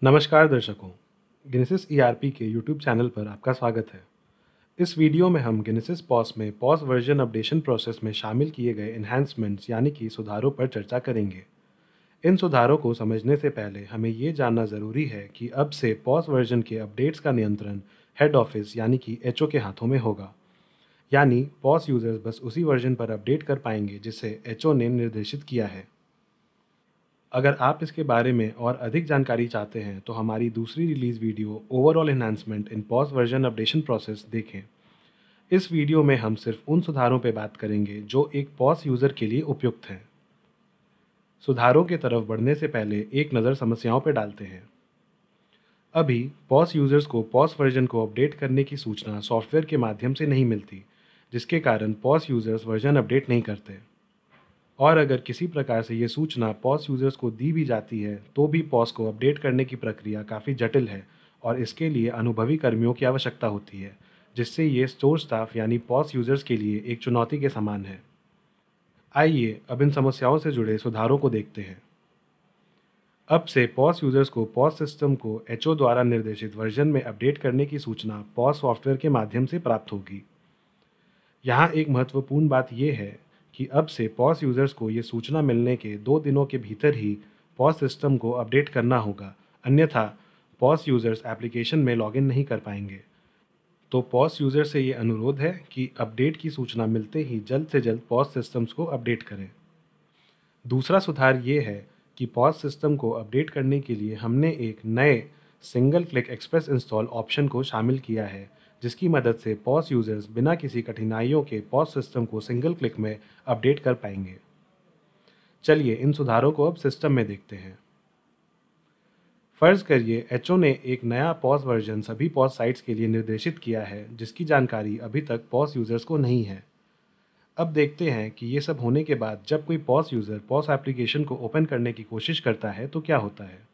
नमस्कार दर्शकों, गिनेसिस ईआरपी के यूट्यूब चैनल पर आपका स्वागत है। इस वीडियो में हम गिनेसिस पॉस में पॉस वर्जन अपडेशन प्रोसेस में शामिल किए गए एनहांसमेंट्स यानी कि सुधारों पर चर्चा करेंगे। इन सुधारों को समझने से पहले हमें ये जानना ज़रूरी है कि अब से पॉस वर्जन के अपडेट्स का नियंत्रण हेड ऑफिस यानी कि एचओ के हाथों में होगा। यानी पॉस यूज़र्स बस उसी वर्जन पर अपडेट कर पाएंगे जिसे एचओ ने निर्देशित किया है। अगर आप इसके बारे में और अधिक जानकारी चाहते हैं तो हमारी दूसरी release video overall enhancement in POS version updation process देखें। इस वीडियो में हम सिर्फ उन सुधारों पर बात करेंगे जो एक पॉस यूज़र के लिए उपयुक्त हैं। सुधारों की तरफ बढ़ने से पहले एक नज़र समस्याओं पर डालते हैं। अभी पॉस यूज़र्स को पॉस वर्जन को अपडेट करने की सूचना सॉफ्टवेयर के माध्यम से नहीं मिलती, जिसके कारण पॉस यूज़र्स वर्जन अपडेट नहीं करते। और अगर किसी प्रकार से ये सूचना पॉस यूज़र्स को दी भी जाती है तो भी पॉस को अपडेट करने की प्रक्रिया काफ़ी जटिल है और इसके लिए अनुभवी कर्मियों की आवश्यकता होती है, जिससे ये स्टोर स्टाफ यानी पॉस यूज़र्स के लिए एक चुनौती के समान है। आइए अब इन समस्याओं से जुड़े सुधारों को देखते हैं। अब से पॉस यूज़र्स को पॉस सिस्टम को एचओ द्वारा निर्देशित वर्जन में अपडेट करने की सूचना पॉस सॉफ्टवेयर के माध्यम से प्राप्त होगी। यहाँ एक महत्वपूर्ण बात यह है कि अब से पॉस यूज़र्स को ये सूचना मिलने के 2 दिनों के भीतर ही पॉस सिस्टम को अपडेट करना होगा, अन्यथा पॉस यूज़र्स एप्लीकेशन में लॉगिन नहीं कर पाएंगे। तो पॉस यूज़र से ये अनुरोध है कि अपडेट की सूचना मिलते ही जल्द से जल्द पॉस सिस्टम्स को अपडेट करें। दूसरा सुधार ये है कि पॉस सिस्टम को अपडेट करने के लिए हमने एक नए single click express install option को शामिल किया है, जिसकी मदद से पॉस यूज़र्स बिना किसी कठिनाइयों के पॉस सिस्टम को सिंगल क्लिक में अपडेट कर पाएंगे। चलिए इन सुधारों को अब सिस्टम में देखते हैं। फ़र्ज़ करिए एचओ ने एक नया पॉस वर्जन सभी पॉस साइट्स के लिए निर्देशित किया है, जिसकी जानकारी अभी तक पॉस यूज़र्स को नहीं है। अब देखते हैं कि ये सब होने के बाद जब कोई पॉस यूज़र पॉस एप्लीकेशन को ओपन करने की कोशिश करता है तो क्या होता है।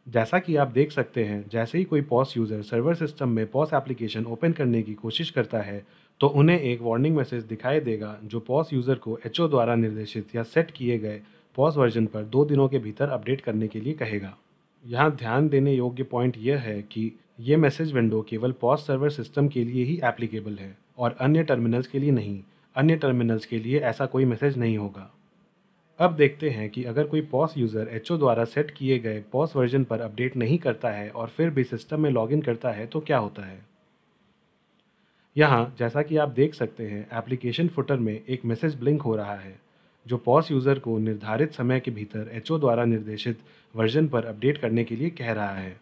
जैसा कि आप देख सकते हैं, जैसे ही कोई पॉस यूज़र सर्वर सिस्टम में पॉस एप्लीकेशन ओपन करने की कोशिश करता है तो उन्हें एक वार्निंग मैसेज दिखाई देगा जो पॉस यूज़र को एचओ द्वारा निर्देशित या सेट किए गए पॉस वर्जन पर 2 दिनों के भीतर अपडेट करने के लिए कहेगा। यहाँ ध्यान देने योग्य पॉइंट यह है कि ये मैसेज विंडो केवल पॉस सर्वर सिस्टम के लिए ही एप्लीकेबल है और अन्य टर्मिनल्स के लिए नहीं। अन्य टर्मिनल्स के लिए ऐसा कोई मैसेज नहीं होगा। अब देखते हैं कि अगर कोई पॉस यूज़र एचओ द्वारा सेट किए गए पॉस वर्जन पर अपडेट नहीं करता है और फिर भी सिस्टम में लॉगिन करता है तो क्या होता है। यहाँ जैसा कि आप देख सकते हैं, एप्लीकेशन फुटर में एक मैसेज ब्लिंक हो रहा है जो पॉस यूज़र को निर्धारित समय के भीतर एचओ द्वारा निर्देशित वर्जन पर अपडेट करने के लिए कह रहा है।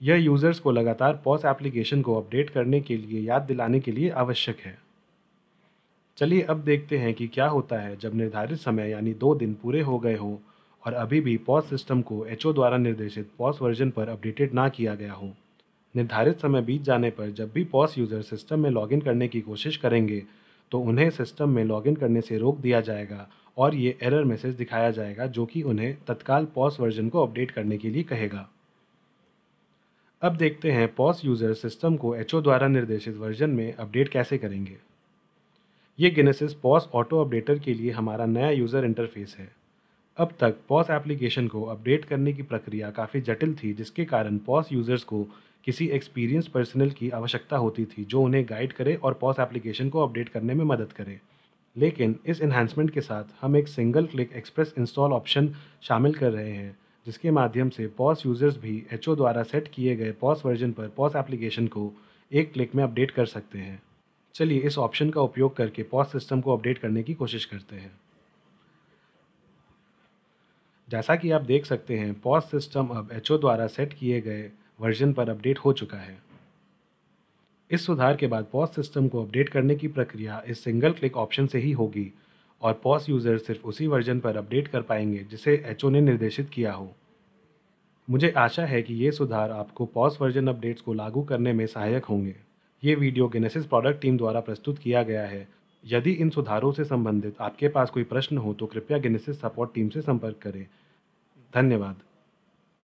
यह यूज़र्स को लगातार पॉस एप्लीकेशन को अपडेट करने के लिए याद दिलाने के लिए आवश्यक है। चलिए अब देखते हैं कि क्या होता है जब निर्धारित समय यानी 2 दिन पूरे हो गए हों और अभी भी पॉस सिस्टम को एचओ द्वारा निर्देशित पॉस वर्जन पर अपडेटेड ना किया गया हो। निर्धारित समय बीत जाने पर जब भी पॉस यूज़र सिस्टम में लॉगिन करने की कोशिश करेंगे तो उन्हें सिस्टम में लॉगिन करने से रोक दिया जाएगा और ये एरर मैसेज दिखाया जाएगा जो कि उन्हें तत्काल पॉस वर्जन को अपडेट करने के लिए कहेगा। अब देखते हैं पॉस यूज़र सिस्टम को एचओ द्वारा निर्देशित वर्जन में अपडेट कैसे करेंगे। ये गिनेसिस पॉस ऑटो अपडेटर के लिए हमारा नया यूज़र इंटरफेस है। अब तक पॉस एप्लीकेशन को अपडेट करने की प्रक्रिया काफ़ी जटिल थी, जिसके कारण पॉस यूज़र्स को किसी एक्सपीरियंस पर्सनल की आवश्यकता होती थी जो उन्हें गाइड करे और पॉस एप्लीकेशन को अपडेट करने में मदद करे। लेकिन इस एनहांसमेंट के साथ हम एक single click express install option शामिल कर रहे हैं, जिसके माध्यम से पॉस यूज़र्स भी एचओ द्वारा सेट किए गए पॉस वर्जन पर पॉस एप्लीकेशन को एक क्लिक में अपडेट कर सकते हैं। चलिए इस ऑप्शन का उपयोग करके पॉस सिस्टम को अपडेट करने की कोशिश करते हैं। जैसा कि आप देख सकते हैं, पॉस सिस्टम अब एचओ द्वारा सेट किए गए वर्जन पर अपडेट हो चुका है। इस सुधार के बाद पॉस सिस्टम को अपडेट करने की प्रक्रिया इस सिंगल क्लिक ऑप्शन से ही होगी और पॉस यूज़र सिर्फ उसी वर्जन पर अपडेट कर पाएंगे जिसे एचओ ने निर्देशित किया हो। मुझे आशा है कि ये सुधार आपको पॉस वर्जन अपडेट्स को लागू करने में सहायक होंगे। ये वीडियो गिनेसिस प्रोडक्ट टीम द्वारा प्रस्तुत किया गया है। यदि इन सुधारों से संबंधित आपके पास कोई प्रश्न हो तो कृपया गिनेसिस सपोर्ट टीम से संपर्क करें। धन्यवाद।